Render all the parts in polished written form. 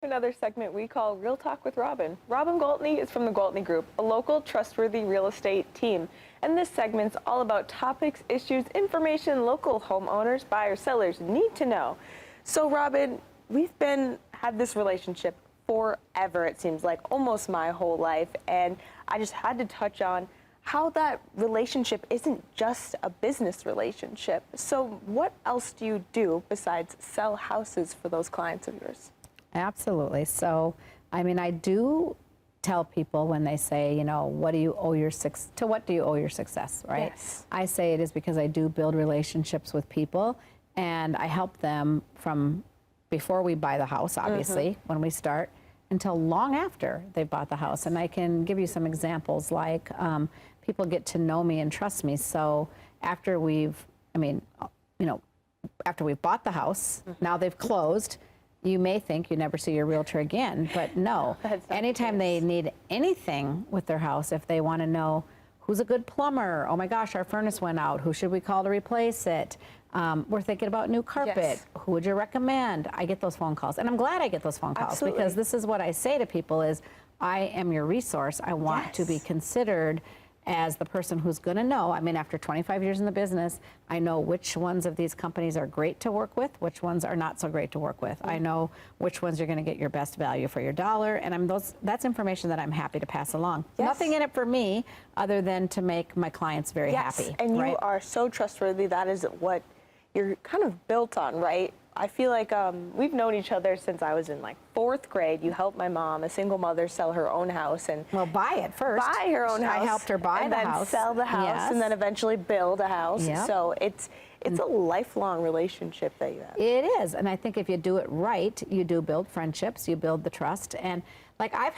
Another segment we call Real Talk with Robin. Robin Gwaltney is from the Gwaltney Group, a local trustworthy real estate team. And this segment's all about topics, issues, information local homeowners, buyers, sellers need to know. So Robin, we've had this relationship forever, it seems like, almost my whole life. And I just had to touch on how that relationship isn't just a business relationship. So what else do you do besides sell houses for those clients of yours? Absolutely. So, I mean, I do tell people when they say, you know, what do you owe your success, right? Yes. I say it is because I do build relationships with people, and I help them from before we buy the house, obviously, when we start, until long after they've bought the house. And I can give you some examples, like people get to know me and trust me. So after we've bought the house, now they've closed, you may think you never see your realtor again, but no. Anytime they need anything with their house, if they want to know who's a good plumber, oh my gosh, our furnace went out, who should we call to replace it? We're thinking about new carpet, Yes. Who would you recommend? I get those phone calls, and I'm glad I get those phone calls. Absolutely. Because this is what I say to people is, I am your resource. I want to be considered as the person who's going to know. I mean, after 25 years in the business, I know which ones of these companies are great to work with, which ones are not so great to work with. I know which ones you're going to get your best value for your dollar, and that's information that I'm happy to pass along. Yes. Nothing in it for me other than to make my clients very happy. And you right? are so trustworthy. That is what you're kind of built on, right? I feel like we've known each other since I was in like 4th grade. You helped my mom, a single mother, sell her own house and buy it first. Buy her own house. I helped her buy and the then house. sell the house, Yes. and then eventually build a house. Yep. So it's a lifelong relationship that you have. It is, and I think if you do it right, you do build friendships, you build the trust. And like I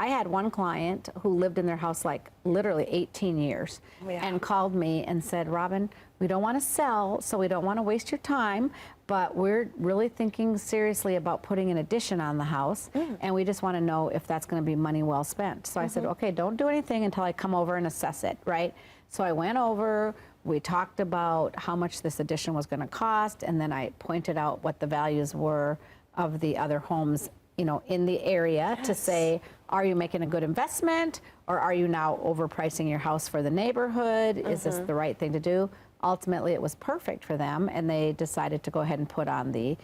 had one client who lived in their house like literally 18 years and called me and said, Robin, we don't want to sell, so we don't want to waste your time, but we're really thinking seriously about putting an addition on the house, and we just want to know if that's going to be money well spent. So I said, okay, don't do anything until I come over and assess it, right? So I went over, we talked about how much this addition was going to cost, and then I pointed out what the values were of the other homes, you know, in the area to say, are you making a good investment, or are you now overpricing your house for the neighborhood? Is this the right thing to do? Ultimately, it was perfect for them, and they decided to go ahead and put on the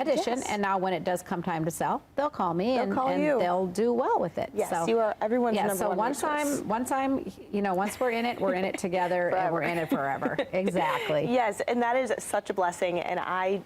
addition. Yes. And now when it does come time to sell, they'll call me and you. they'll do well with it. Yes, so, you are everyone's number so one resource. once we're in it together and we're in it forever. Exactly. Yes, and that is such a blessing. And I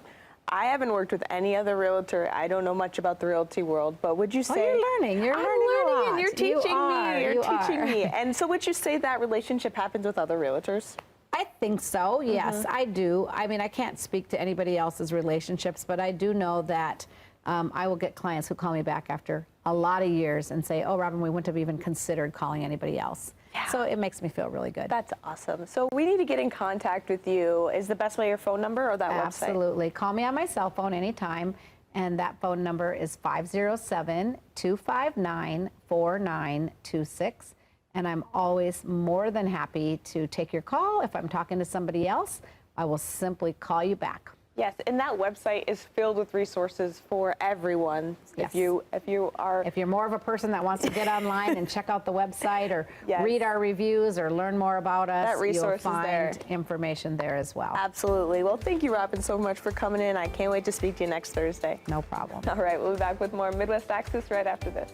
haven't worked with any other realtor. I don't know much about the realty world, but would you say you're learning? You're I'm learning a lot. and you're teaching me. You're teaching me. me. And so would you say that relationship happens with other realtors? I think so, yes, I do. I mean, I can't speak to anybody else's relationships, but I do know that I will get clients who call me back after a lot of years and say, oh, Robin, we wouldn't have even considered calling anybody else. Yeah. So it makes me feel really good. That's awesome. So we need to get in contact with you. Is the best way your phone number or that website? Absolutely. Call me on my cell phone anytime, and that phone number is 507-259-4926. And I'm always more than happy to take your call. If I'm talking to somebody else, I will simply call you back. Yes, and that website is filled with resources for everyone. Yes. If you're more of a person that wants to get online and check out the website or Yes. read our reviews or learn more about us, That resource you'll is there. find information there as well. Absolutely. Well, thank you, Robin, so much for coming in. I can't wait to speak to you next Thursday. No problem. All right, we'll be back with more Midwest Access right after this.